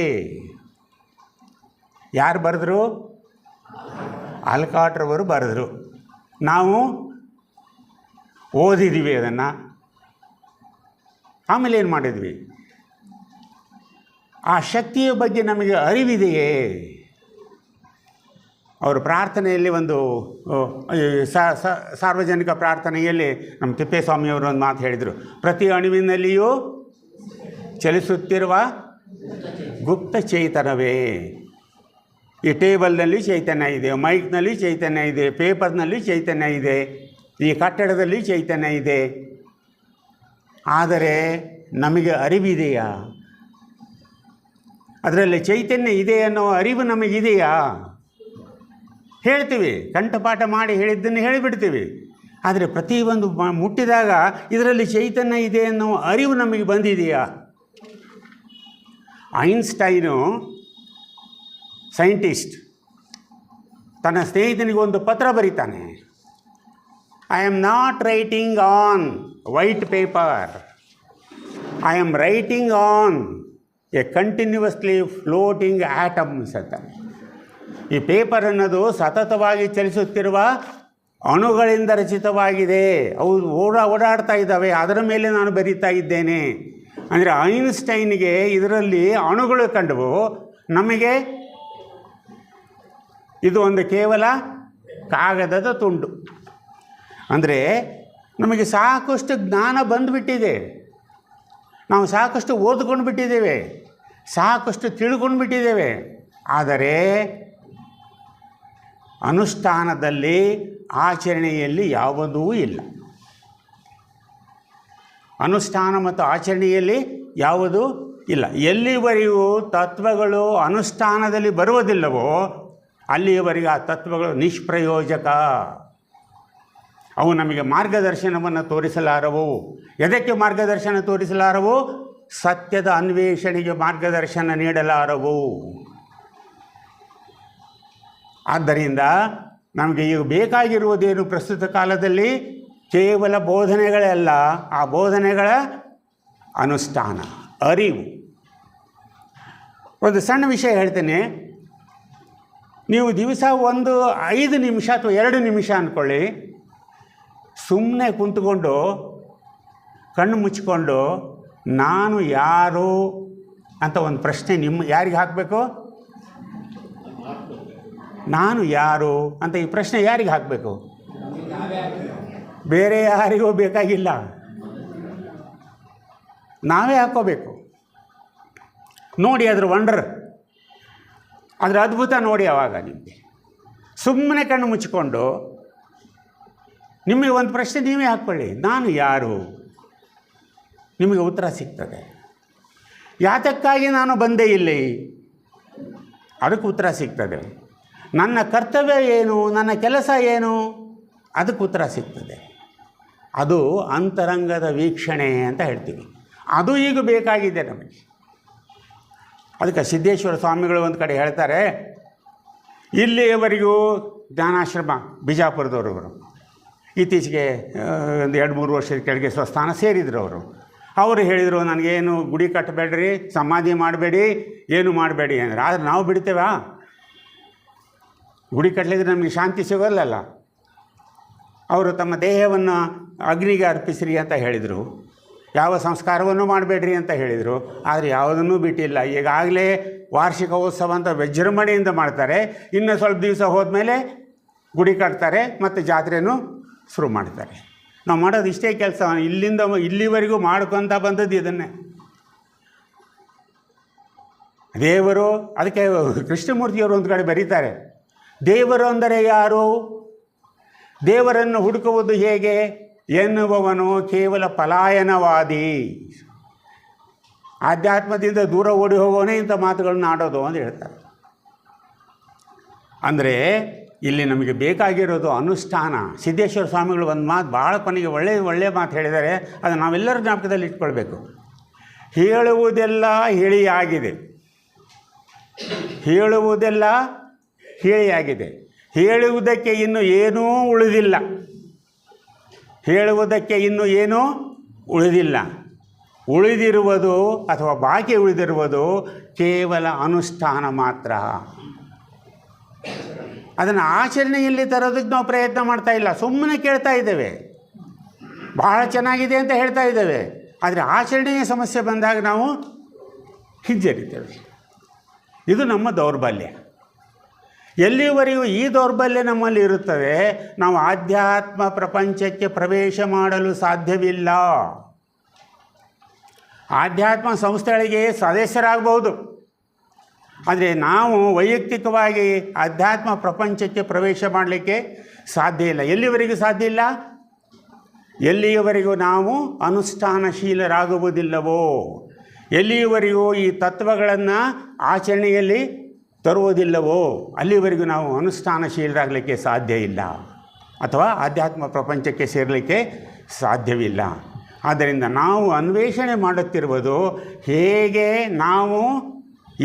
ಯಾರು ಬರೆದರು? ಆಲ್ಕಾಟ್ರವರು ಬರೆದರು. ನಾವು ಓದಿದ್ದೀವಿ ಅದನ್ನು. ಆಮೇಲೆ ಏನು ಮಾಡಿದ್ವಿ? ಆ ಶಕ್ತಿಯ ಬಗ್ಗೆ ನಮಗೆ ಅರಿವಿದೆಯೇ? ಅವರು ಪ್ರಾರ್ಥನೆಯಲ್ಲಿ ಒಂದು ಸಾರ್ವಜನಿಕ ಪ್ರಾರ್ಥನೆಯಲ್ಲಿ ನಮ್ಮ ತಿಪ್ಪೇಸ್ವಾಮಿಯವರು ಒಂದು ಮಾತು ಹೇಳಿದರು, ಪ್ರತಿ ಅಣುವಿನಲ್ಲಿಯೂ ಚಲಿಸುತ್ತಿರುವ ಗುಪ್ತ ಚೈತನ್ಯವೇ. ಈ ಟೇಬಲ್ನಲ್ಲಿ ಚೈತನ್ಯ ಇದೆ, ಮೈಕ್ನಲ್ಲಿ ಚೈತನ್ಯ ಇದೆ, ಪೇಪರ್ನಲ್ಲಿ ಚೈತನ್ಯ ಇದೆ, ಈ ಕಟ್ಟಡದಲ್ಲಿ ಚೈತನ್ಯ ಇದೆ. ಆದರೆ ನಮಗೆ ಅರಿವಿದೆಯಾ? ಅದರಲ್ಲಿ ಚೈತನ್ಯ ಇದೆ ಅನ್ನೋ ಅರಿವು ನಮಗಿದೆಯಾ? ಹೇಳ್ತೀವಿ, ಕಂಠಪಾಠ ಮಾಡಿ ಹೇಳಿದ್ದನ್ನು ಹೇಳಿಬಿಡ್ತೀವಿ. ಆದರೆ ಪ್ರತಿಯೊಂದು ಮುಟ್ಟಿದಾಗ ಇದರಲ್ಲಿ ಚೈತನ್ಯ ಇದೆ ಅನ್ನೋ ಅರಿವು ನಮಗೆ ಬಂದಿದೆಯಾ? ಐನ್ಸ್ಟೈನು ಸೈಂಟಿಸ್ಟ್ ತನ್ನ ಸ್ನೇಹಿತನಿಗೆ ಒಂದು ಪತ್ರ ಬರೀತಾನೆ, I am not writing on white paper, I am writing on a continuously floating atoms ಅಂತ. ಈ ಪೇಪರ್ ಅನ್ನೋದು ಸತತವಾಗಿ ಚಲಿಸುತ್ತಿರುವ ಅಣುಗಳಿಂದ ರಚಿತವಾಗಿದೆ, ಅವು ಓಡಾಡ್ತಾ ಇದ್ದಾವೆ, ಅದರ ಮೇಲೆ ನಾನು ಬರೀತಾ ಇದ್ದೇನೆ. ಅಂದರೆ ಐನ್ಸ್ಟೈನ್ಗೆ ಇದರಲ್ಲಿ ಅಣುಗಳು ಕಂಡವು, ನಮಗೆ ಇದು ಒಂದು ಕೇವಲ ಕಾಗದದ ತುಂಡು. ಅಂದರೆ ನಮಗೆ ಸಾಕಷ್ಟು ಜ್ಞಾನ ಬಂದುಬಿಟ್ಟಿದೆ, ನಾವು ಸಾಕಷ್ಟು ಓದ್ಕೊಂಡು ಬಿಟ್ಟಿದ್ದೇವೆ, ಸಾಕಷ್ಟು ತಿಳ್ಕೊಂಡು ಬಿಟ್ಟಿದ್ದೇವೆ. ಆದರೆ ಅನುಷ್ಠಾನದಲ್ಲಿ, ಆಚರಣೆಯಲ್ಲಿ ಯಾವುದೂ ಇಲ್ಲ. ಅನುಷ್ಠಾನ ಮತ್ತು ಆಚರಣೆಯಲ್ಲಿ ಯಾವುದೂ ಇಲ್ಲ. ಎಲ್ಲಿವರೆಗೂ ತತ್ವಗಳು ಅನುಷ್ಠಾನದಲ್ಲಿ ಬರುವುದಿಲ್ಲವೋ ಅಲ್ಲಿಯವರೆಗೆ ಆ ತತ್ವಗಳು ನಿಷ್ಪ್ರಯೋಜಕ. ಅವು ನಮಗೆ ಮಾರ್ಗದರ್ಶನವನ್ನು ತೋರಿಸಲಾರವು. ಎದಕ್ಕೆ ಮಾರ್ಗದರ್ಶನ ತೋರಿಸಲಾರವು? ಸತ್ಯದ ಅನ್ವೇಷಣೆಗೆ ಮಾರ್ಗದರ್ಶನ ನೀಡಲಾರವು. ಆದ್ದರಿಂದ ನಮಗೆ ಈಗ ಬೇಕಾಗಿರುವುದೇನು ಪ್ರಸ್ತುತ ಕಾಲದಲ್ಲಿ? ಕೇವಲ ಬೋಧನೆಗಳಲ್ಲ, ಆ ಬೋಧನೆಗಳ ಅನುಷ್ಠಾನ, ಅರಿವು. ಒಂದು ಸಣ್ಣ ವಿಷಯ ಹೇಳ್ತೇನೆ. ನೀವು ದಿವಸ ಒಂದು 5 ನಿಮಿಷ ಅಥವಾ 2 ನಿಮಿಷ ಅಂದ್ಕೊಳ್ಳಿ, ಸುಮ್ಮನೆ ಕುಂತ್ಕೊಂಡು ಕಣ್ಣು ಮುಚ್ಚಿಕೊಂಡು ನಾನು ಯಾರು ಅಂತ ಒಂದು ಪ್ರಶ್ನೆ ಯಾರಿಗೆ ಹಾಕಬೇಕು? ನಾನು ಯಾರು ಅಂತ ಈ ಪ್ರಶ್ನೆ ಯಾರಿಗೆ ಹಾಕಬೇಕು? ಬೇರೆ ಯಾರಿಗೂ ಬೇಕಾಗಿಲ್ಲ, ನಾವೇ ಹಾಕ್ಕೋಬೇಕು. ನೋಡಿ ಅದರ ವಂಡರ್, ಅದರ ಅದ್ಭುತ ನೋಡಿ. ಆವಾಗ ನಿಮಗೆ ಸುಮ್ಮನೆ ಕಣ್ಣು ಮುಚ್ಚಿಕೊಂಡು ನಿಮಗೆ ಒಂದು ಪ್ರಶ್ನೆ ನೀವೇ ಹಾಕ್ಕೊಳ್ಳಿ, ನಾನು ಯಾರು? ನಿಮಗೆ ಉತ್ತರ ಸಿಗ್ತದೆ. ಯಾತಕ್ಕಾಗಿ ನಾನು ಬಂದೆ ಇಲ್ಲಿ? ಅದಕ್ಕೆ ಉತ್ತರ ಸಿಗ್ತದೆ. ನನ್ನ ಕರ್ತವ್ಯ ಏನು, ನನ್ನ ಕೆಲಸ ಏನು, ಅದಕ್ಕೆ ಉತ್ತರ ಸಿಗ್ತದೆ. ಅದು ಅಂತರಂಗದ ವೀಕ್ಷಣೆ ಅಂತ ಹೇಳ್ತೀವಿ. ಅದು ಈಗ ಬೇಕಾಗಿದೆ ನಮಗೆ. ಅದಕ್ಕೆ ಸಿದ್ದೇಶ್ವರ ಸ್ವಾಮಿಗಳು ಒಂದು ಕಡೆ ಹೇಳ್ತಾರೆ, ಇಲ್ಲಿಯವರೆಗೂ ಜ್ಞಾನಾಶ್ರಮ ಬಿಜಾಪುರದವರು ಇತ್ತೀಚೆಗೆ ಒಂದು 2-3 ವರ್ಷದ ಕೆಳಗೆ ಸ್ವಸ್ಥಾನ ಸೇರಿದರು. ಅವರು ಹೇಳಿದರು, ನನಗೇನು ಗುಡಿ ಕಟ್ಟಬೇಡ್ರಿ, ಸಮಾಧಿ ಮಾಡಬೇಡಿ, ಏನು ಮಾಡಬೇಡಿ ಅಂದರೆ. ಆದರೆ ನಾವು ಬಿಡ್ತೇವಾ? ಗುಡಿ ಕಟ್ಟಲಿದ್ರೆ ನಮಗೆ ಶಾಂತಿ ಸಿಗೋಲ್ಲಲ್ಲ. ಅವರು ತಮ್ಮ ದೇಹವನ್ನು ಅಗ್ನಿಗೆ ಅರ್ಪಿಸ್ರಿ ಅಂತ ಹೇಳಿದರು, ಯಾವ ಸಂಸ್ಕಾರವನ್ನು ಮಾಡಬೇಡ್ರಿ ಅಂತ ಹೇಳಿದರು. ಆದರೆ ಯಾವುದನ್ನೂ ಬಿಟ್ಟಿಲ್ಲ. ಈಗಾಗಲೇ ವಾರ್ಷಿಕೋತ್ಸವ ಅಂತ ವಿಜೃಂಭಣೆಯಿಂದ ಮಾಡ್ತಾರೆ. ಇನ್ನು ಸ್ವಲ್ಪ ದಿವಸ ಹೋದ್ಮೇಲೆ ಗುಡಿ ಕಟ್ತಾರೆ ಮತ್ತು ಜಾತ್ರೆನೂ ಶುರು ಮಾಡ್ತಾರೆ. ನಾವು ಮಾಡೋದು ಇಷ್ಟೇ ಕೆಲಸ. ಇಲ್ಲಿವರೆಗೂ ಮಾಡ್ಕೊತ ಬಂದದ್ದು ಇದನ್ನೇ. ದೇವರು, ಅದಕ್ಕೆ ಕೃಷ್ಣಮೂರ್ತಿಯವರು ಒಂದು ಕಡೆ ಬರೀತಾರೆ, ದೇವರು ಅಂದರೆ ಯಾರು? ದೇವರನ್ನು ಹುಡುಕುವುದು ಹೇಗೆ ಎನ್ನುವವನು ಕೇವಲ ಪಲಾಯನವಾದಿ, ಆಧ್ಯಾತ್ಮದಿಂದ ದೂರ ಓಡಿ ಹೋಗೋನೇ ಇಂಥ ಮಾತುಗಳನ್ನ ಆಡೋದು ಅಂತ ಹೇಳ್ತಾರೆ. ಅಂದರೆ ಇಲ್ಲಿ ನಮಗೆ ಬೇಕಾಗಿರೋದು ಅನುಷ್ಠಾನ. ಸಿದ್ದೇಶ್ವರ ಸ್ವಾಮಿಗಳು ಒಂದು ಮಾತು ಭಾಳ ಕೊನೆಗೆ ಒಳ್ಳೆಯ ಮಾತು ಹೇಳಿದ್ದಾರೆ, ಅದು ನಾವೆಲ್ಲರ ಜ್ಞಾಪಕದಲ್ಲಿ ಇಟ್ಕೊಳ್ಬೇಕು. ಹೇಳುವುದೆಲ್ಲ ಹೇಳಿಯಾಗಿದೆ, ಹೇಳುವುದೆಲ್ಲ ಹೇಳಿಯಾಗಿದೆ, ಹೇಳುವುದಕ್ಕೆ ಇನ್ನು ಏನೂ ಉಳಿದಿಲ್ಲ, ಹೇಳುವುದಕ್ಕೆ ಇನ್ನು ಏನೂ ಉಳಿದಿಲ್ಲ. ಉಳಿದಿರುವುದು ಅಥವಾ ಬಾಕಿ ಉಳಿದಿರುವುದು ಕೇವಲ ಅನುಷ್ಠಾನ ಮಾತ್ರ. ಅದನ್ನು ಆಚರಣೆಯಲ್ಲಿ ತರೋದಕ್ಕೆ ನಾವು ಪ್ರಯತ್ನ ಮಾಡ್ತಾ ಇಲ್ಲ, ಸುಮ್ಮನೆ ಕೇಳ್ತಾ ಇದ್ದೇವೆ, ಭಾಳ ಚೆನ್ನಾಗಿದೆ ಅಂತ ಹೇಳ್ತಾ ಇದ್ದೇವೆ. ಆದರೆ ಆಚರಣೆಯ ಸಮಸ್ಯೆ ಬಂದಾಗ ನಾವು ಹಿಂಜರಿತೇವೆ. ಇದು ನಮ್ಮ ದೌರ್ಬಲ್ಯ. ಎಲ್ಲಿವರೆಗೂ ಈ ದೌರ್ಬಲ್ಯ ನಮ್ಮಲ್ಲಿ ಇರುತ್ತದೆ, ನಾವು ಆಧ್ಯಾತ್ಮ ಪ್ರಪಂಚಕ್ಕೆ ಪ್ರವೇಶ ಮಾಡಲು ಸಾಧ್ಯವಿಲ್ಲ. ಆಧ್ಯಾತ್ಮ ಸಂಸ್ಥೆಗಳಿಗೆ ಸದಸ್ಯರಾಗಬಹುದು, ಆದರೆ ನಾವು ವೈಯಕ್ತಿಕವಾಗಿ ಆಧ್ಯಾತ್ಮ ಪ್ರಪಂಚಕ್ಕೆ ಪ್ರವೇಶ ಮಾಡಲಿಕ್ಕೆ ಸಾಧ್ಯ ಇಲ್ಲ. ಎಲ್ಲಿವರೆಗೂ ಸಾಧ್ಯ ಇಲ್ಲ? ಎಲ್ಲಿಯವರೆಗೂ ನಾವು ಅನುಷ್ಠಾನಶೀಲರಾಗುವುದಿಲ್ಲವೋ, ಎಲ್ಲಿಯವರೆಗೂ ಈ ತತ್ವಗಳನ್ನು ಆಚರಣೆಯಲ್ಲಿ ತರುವುದಿಲ್ಲವೋ, ಅಲ್ಲಿವರೆಗೂ ನಾವು ಅನುಷ್ಠಾನಶೀಲರಾಗಲಿಕ್ಕೆ ಸಾಧ್ಯ ಇಲ್ಲ, ಅಥವಾ ಆಧ್ಯಾತ್ಮ ಪ್ರಪಂಚಕ್ಕೆ ಸೇರಲಿಕ್ಕೆ ಸಾಧ್ಯವಿಲ್ಲ. ಆದ್ದರಿಂದ ನಾವು ಅನ್ವೇಷಣೆ ಮಾಡುತ್ತಿರುವುದು ಹೇಗೆ ನಾವು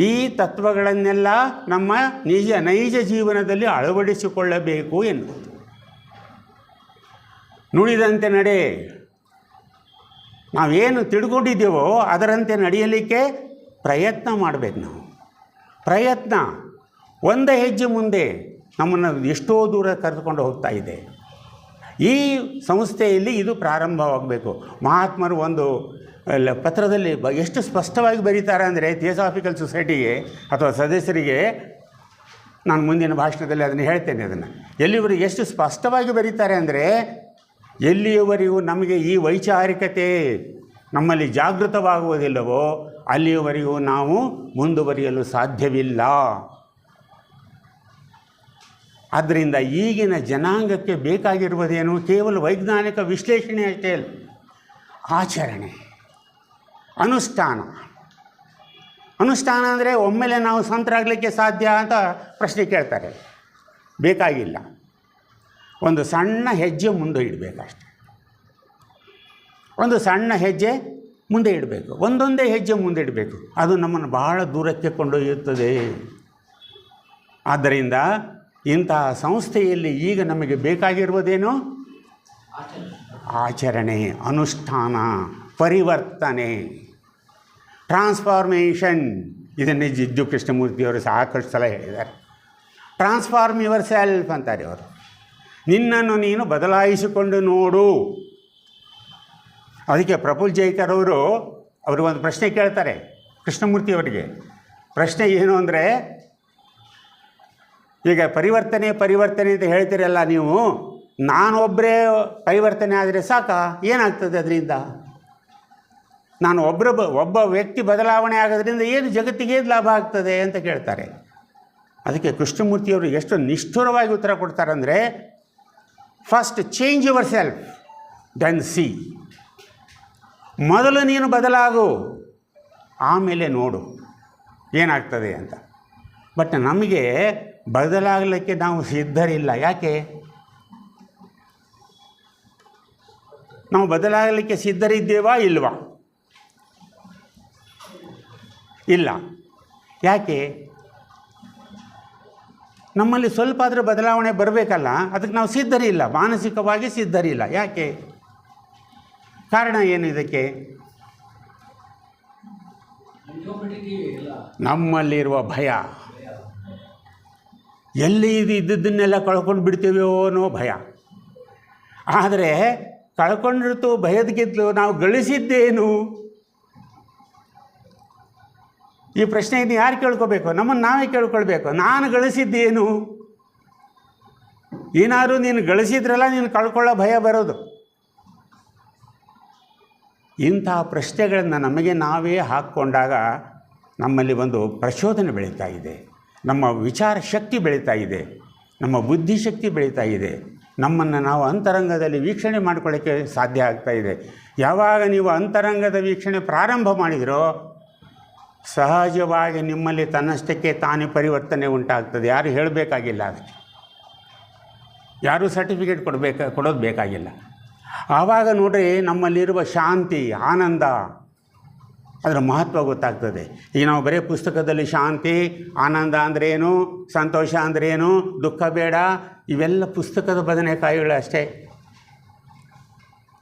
ಈ ತತ್ವಗಳನ್ನೆಲ್ಲ ನಮ್ಮ ನೈಜ ಜೀವನದಲ್ಲಿ ಅಳವಡಿಸಿಕೊಳ್ಳಬೇಕು ಎನ್ನುವುದು. ನುಡಿದಂತೆ ನಡೆ, ನಾವೇನು ತಿಳ್ಕೊಂಡಿದ್ದೇವೋ ಅದರಂತೆ ನಡೆಯಲಿಕ್ಕೆ ಪ್ರಯತ್ನ ಮಾಡಬೇಕು. ನಾವು ಪ್ರಯತ್ನ ಒಂದೇ ಹೆಜ್ಜೆ ಮುಂದೆ ನಮ್ಮನ್ನು ಎಷ್ಟೋ ದೂರ ಕರೆದುಕೊಂಡು ಹೋಗ್ತಾ ಇದೆ. ಈ ಸಂಸ್ಥೆಯಲ್ಲಿ ಇದು ಪ್ರಾರಂಭವಾಗಬೇಕು. ಮಹಾತ್ಮರು ಒಂದು ಪತ್ರದಲ್ಲಿ ಎಷ್ಟು ಸ್ಪಷ್ಟವಾಗಿ ಬರೀತಾರೆ ಅಂದರೆ, ಥಿಯೋಸಾಫಿಕಲ್ ಸೊಸೈಟಿಗೆ ಅಥವಾ ಸದಸ್ಯರಿಗೆ, ನಾನು ಮುಂದಿನ ಭಾಷಣದಲ್ಲಿ ಅದನ್ನು ಹೇಳ್ತೇನೆ. ಅದನ್ನು ಎಲ್ಲಿವರೆಗೂ ಎಷ್ಟು ಸ್ಪಷ್ಟವಾಗಿ ಬರೀತಾರೆ ಅಂದರೆ, ಎಲ್ಲಿಯವರೆಗೂ ನಮಗೆ ಈ ವೈಚಾರಿಕತೆ ನಮ್ಮಲ್ಲಿ ಜಾಗೃತವಾಗುವುದಿಲ್ಲವೋ ಅಲ್ಲಿಯವರೆಗೂ ನಾವು ಮುಂದುವರಿಯಲು ಸಾಧ್ಯವಿಲ್ಲ. ಆದ್ದರಿಂದ ಈಗಿನ ಜನಾಂಗಕ್ಕೆ ಬೇಕಾಗಿರುವುದೇನು? ಕೇವಲ ವೈಜ್ಞಾನಿಕ ವಿಶ್ಲೇಷಣೆ ಅಷ್ಟೇ ಅಲ್ಲ, ಆಚರಣೆ, ಅನುಷ್ಠಾನ. ಅನುಷ್ಠಾನ ಅಂದರೆ ಒಮ್ಮೆಲೆ ನಾವು ಸಂತರಾಗಲಿಕ್ಕೆ ಸಾಧ್ಯ ಅಂತ ಪ್ರಶ್ನೆ ಕೇಳ್ತಾರೆ. ಬೇಕಾಗಿಲ್ಲ, ಒಂದು ಸಣ್ಣ ಹೆಜ್ಜೆ ಮುಂದೆ ಇಡಬೇಕಷ್ಟೆ. ಒಂದು ಸಣ್ಣ ಹೆಜ್ಜೆ ಮುಂದೆ ಇಡಬೇಕು, ಒಂದೊಂದೇ ಹೆಜ್ಜೆ ಮುಂದೆ ಇಡಬೇಕು. ಅದು ನಮ್ಮನ್ನು ಬಹಳ ದೂರಕ್ಕೆ ಕೊಂಡೊಯ್ಯುತ್ತದೆ. ಆದ್ದರಿಂದ ಇಂತಹ ಸಂಸ್ಥೆಯಲ್ಲಿ ಈಗ ನಮಗೆ ಬೇಕಾಗಿರುವುದೇನು? ಆಚರಣೆ. ಆಚರಣೆ, ಅನುಷ್ಠಾನ, ಪರಿವರ್ತನೆ, ಟ್ರಾನ್ಸ್ಫಾರ್ಮೇಷನ್. ಇದನ್ನೇ ಜಿಡ್ಡು ಕೃಷ್ಣಮೂರ್ತಿಯವರು ಸಾಕಷ್ಟು ಸಲ ಹೇಳಿದ್ದಾರೆ. ಟ್ರಾನ್ಸ್ಫಾರ್ಮ್ ಯುವರ್ ಸೆಲ್ಫ್ ಅಂತಾರೆ ಅವರು. ನಿನ್ನನ್ನು ನೀನು ಬದಲಾಯಿಸಿಕೊಂಡು ನೋಡು. ಅದಕ್ಕೆ ಪ್ರಫುಲ್ ಜೈಕರ್ ಅವರು ಒಂದು ಪ್ರಶ್ನೆ ಕೇಳ್ತಾರೆ ಕೃಷ್ಣಮೂರ್ತಿಯವರಿಗೆ. ಪ್ರಶ್ನೆ ಏನು ಅಂದರೆ, ಈಗ ಪರಿವರ್ತನೆ ಅಂತ ಹೇಳ್ತೀರಲ್ಲ ನೀವು, ನಾನೊಬ್ಬರೇ ಪರಿವರ್ತನೆ ಆದರೆ ಸಾಕಾ? ಏನಾಗ್ತದೆ ಅದರಿಂದ? ನಾನು ಒಬ್ಬ ವ್ಯಕ್ತಿ ಬದಲಾವಣೆ ಆಗೋದ್ರಿಂದ ಏನು ಜಗತ್ತಿಗೆ ಏನು ಲಾಭ ಆಗ್ತದೆ ಅಂತ ಕೇಳ್ತಾರೆ. ಅದಕ್ಕೆ ಕೃಷ್ಣಮೂರ್ತಿಯವರು ಎಷ್ಟು ನಿಷ್ಠುರವಾಗಿ ಉತ್ತರ ಕೊಡ್ತಾರಂದರೆ, first change yourself then see. ಮೊದಲು ನೀನು ಬದಲಾಗು, ಆಮೇಲೆ ನೋಡು ಏನಾಗ್ತದೆ ಅಂತ. ಬಟ್ ನಮಗೆ ಬದಲಾಗಲಿಕ್ಕೆ ನಾವು ಸಿದ್ಧರಿಲ್ಲ. ಯಾಕೆ? ನಾವು ಬದಲಾಗಲಿಕ್ಕೆ ಸಿದ್ಧರಿದ್ದೇವಾ ಇಲ್ವಾ? ಇಲ್ಲ. ಯಾಕೆ? ನಮ್ಮಲ್ಲಿ ಸ್ವಲ್ಪ ಆದರೂ ಬದಲಾವಣೆ ಬರಬೇಕಲ್ಲ, ಅದಕ್ಕೆ ನಾವು ಸಿದ್ಧರಿಲ್ಲ, ಮಾನಸಿಕವಾಗಿ ಸಿದ್ಧರಿಲ್ಲ. ಯಾಕೆ? ಕಾರಣ ಏನು ಇದಕ್ಕೆ? ನಮ್ಮಲ್ಲಿರುವ ಭಯ. ಎಲ್ಲಿ ಇದ್ದದ್ದನ್ನೆಲ್ಲ ಕಳ್ಕೊಂಡು ಬಿಡ್ತೀವೋ ಅನ್ನೋ ಭಯ. ಆದರೆ ಕಳ್ಕೊಂಡಿರ್ತು ಭಯದಕ್ಕಿಂತಲೂ ನಾವು ಗಳಿಸಿದ್ದೇನು? ಈ ಪ್ರಶ್ನೆಯನ್ನು ಯಾರು ಕೇಳ್ಕೋಬೇಕು? ನಮ್ಮನ್ನು ನಾವೇ ಕೇಳ್ಕೊಳ್ಬೇಕು. ನಾನು ಗಳಿಸಿದ್ದೇನು? ಏನಾದರೂ ನೀನು ಗಳಿಸಿದ್ರಲ್ಲ ನೀನು ಕಳ್ಕೊಳ್ಳೋ ಭಯ ಬರೋದು. ಇಂಥ ಪ್ರಶ್ನೆಗಳನ್ನು ನಮಗೆ ನಾವೇ ಹಾಕ್ಕೊಂಡಾಗ ನಮ್ಮಲ್ಲಿ ಒಂದು ಪ್ರಚೋದನೆ ಬೆಳೀತಾ ಇದೆ, ನಮ್ಮ ವಿಚಾರ ಶಕ್ತಿ ಬೆಳೀತಾ ಇದೆ, ನಮ್ಮ ಬುದ್ಧಿಶಕ್ತಿ ಬೆಳೀತಾ ಇದೆ, ನಮ್ಮನ್ನು ನಾವು ಅಂತರಂಗದಲ್ಲಿ ವೀಕ್ಷಣೆ ಮಾಡ್ಕೊಳ್ಳೋಕ್ಕೆ ಸಾಧ್ಯ ಆಗ್ತಾ ಇದೆ. ಯಾವಾಗ ನೀವು ಅಂತರಂಗದ ವೀಕ್ಷಣೆ ಪ್ರಾರಂಭ ಮಾಡಿದಿರೋ ಸಹಜವಾಗಿ ನಿಮ್ಮಲ್ಲಿ ತನ್ನಷ್ಟಕ್ಕೆ ತಾನೇ ಪರಿವರ್ತನೆ ಉಂಟಾಗ್ತದೆ. ಯಾರು ಹೇಳಬೇಕಾಗಿಲ್ಲ, ಅದಕ್ಕೆ ಯಾರೂ ಸರ್ಟಿಫಿಕೇಟ್ ಕೊಡೋದು ಬೇಕಾಗಿಲ್ಲ. ಆವಾಗ ನೋಡ್ರಿ ನಮ್ಮಲ್ಲಿರುವ ಶಾಂತಿ, ಆನಂದ, ಅದರ ಮಹತ್ವ ಗೊತ್ತಾಗ್ತದೆ. ಈಗ ನಾವು ಬರೀ ಪುಸ್ತಕದಲ್ಲಿ ಶಾಂತಿ, ಆನಂದ ಅಂದ್ರೇನು, ಸಂತೋಷ ಅಂದ್ರೇನು, ದುಃಖ ಬೇಡ, ಇವೆಲ್ಲ ಪುಸ್ತಕದ ಬದನೆಕಾಯಿಗಳು ಅಷ್ಟೇ.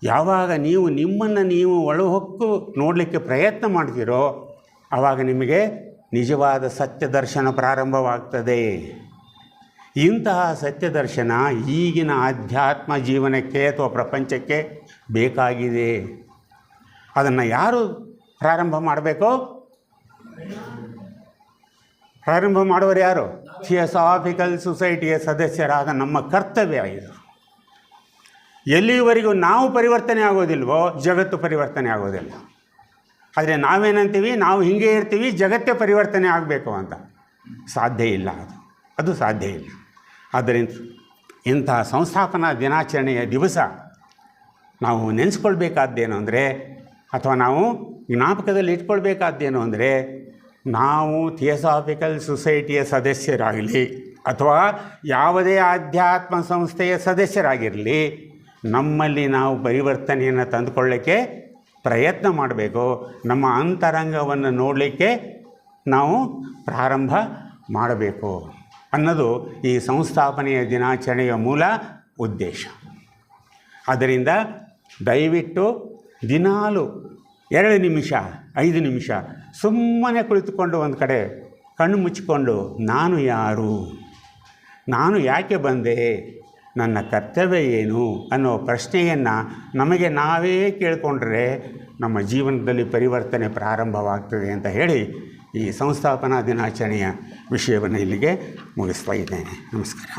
ಯಾವಾಗ ನೀವು ನಿಮ್ಮನ್ನು ನೀವು ಒಳಹೊಕ್ಕು ನೋಡಲಿಕ್ಕೆ ಪ್ರಯತ್ನ ಮಾಡ್ತೀರೋ ಆವಾಗ ನಿಮಗೆ ನಿಜವಾದ ಸತ್ಯ ದರ್ಶನ ಪ್ರಾರಂಭವಾಗ್ತದೆ. ಇಂತಹ ಸತ್ಯ ದರ್ಶನ ಈಗಿನ ಆಧ್ಯಾತ್ಮ ಜೀವನಕ್ಕೆ ಅಥವಾ ಪ್ರಪಂಚಕ್ಕೆ ಬೇಕಾಗಿದೆ. ಅದನ್ನು ಯಾರು ಪ್ರಾರಂಭ ಮಾಡಬೇಕು? ಪ್ರಾರಂಭ ಮಾಡುವರು ಯಾರು? ಥಿಯೋಸಾಫಿಕಲ್ ಸೊಸೈಟಿಯ ಸದಸ್ಯರಾದ ನಮ್ಮ ಕರ್ತವ್ಯ ಇದು. ಎಲ್ಲಿವರೆಗೂ ನಾವು ಪರಿವರ್ತನೆ ಆಗೋದಿಲ್ವೋ ಜಗತ್ತು ಪರಿವರ್ತನೆ ಆಗೋದಿಲ್ಲ. ಆದರೆ ನಾವೇನಂತೀವಿ, ನಾವು ಹೀಗೆ ಇರ್ತೀವಿ, ಜಗತ್ತೇ ಪರಿವರ್ತನೆ ಆಗಬೇಕು ಅಂತ. ಸಾಧ್ಯ ಇಲ್ಲ, ಅದು ಸಾಧ್ಯ ಇಲ್ಲ. ಆದ್ದರಿಂದ ಇಂತಹ ಸಂಸ್ಥಾಪನಾ ದಿನಾಚರಣೆಯ ದಿವಸ ನಾವು ನೆನೆಸ್ಕೊಳ್ಬೇಕಾದ್ದೇನು ಅಂದರೆ, ಅಥವಾ ನಾವು ಜ್ಞಾಪಕದಲ್ಲಿ ಇಟ್ಕೊಳ್ಬೇಕಾದ್ದೇನು ಅಂದರೆ, ನಾವು ಥಿಯೋಸಾಫಿಕಲ್ ಸೊಸೈಟಿಯ ಸದಸ್ಯರಾಗಲಿ ಅಥವಾ ಯಾವುದೇ ಆಧ್ಯಾತ್ಮ ಸಂಸ್ಥೆಯ ಸದಸ್ಯರಾಗಿರಲಿ, ನಮ್ಮಲ್ಲಿ ನಾವು ಪರಿವರ್ತನೆಯನ್ನು ತಂದುಕೊಳ್ಳೋಕ್ಕೆ ಪ್ರಯತ್ನ ಮಾಡಬೇಕು. ನಮ್ಮ ಅಂತರಂಗವನ್ನು ನೋಡಲಿಕ್ಕೆ ನಾವು ಪ್ರಾರಂಭ ಮಾಡಬೇಕು ಅನ್ನೋದು ಈ ಸಂಸ್ಥಾಪನೆಯ ದಿನಾಚರಣೆಯ ಮೂಲ ಉದ್ದೇಶ. ಆದ್ದರಿಂದ ದಯವಿಟ್ಟು ದಿನಾಲು 2 ನಿಮಿಷ 5 ನಿಮಿಷ ಸುಮ್ಮನೆ ಕುಳಿತುಕೊಂಡು ಒಂದು ಕಡೆ ಕಣ್ಣು ಮುಚ್ಚಿಕೊಂಡು ನಾನು ಯಾರು, ನಾನು ಯಾಕೆ ಬಂದೆ, ನನ್ನ ಕರ್ತವ್ಯ ಏನು ಅನ್ನೋ ಪ್ರಶ್ನೆಯನ್ನು ನಮಗೆ ನಾವೇ ಕೇಳಿಕೊಂಡ್ರೆ ನಮ್ಮ ಜೀವನದಲ್ಲಿ ಪರಿವರ್ತನೆ ಪ್ರಾರಂಭವಾಗ್ತದೆ ಅಂತ ಹೇಳಿ ಈ ಸಂಸ್ಥಾಪನಾ ದಿನಾಚರಣೆಯ ವಿಷಯವನ್ನು ಇಲ್ಲಿಗೆ ಮುಗಿಸ್ತಾ ಇದ್ದೇನೆ. ನಮಸ್ಕಾರ.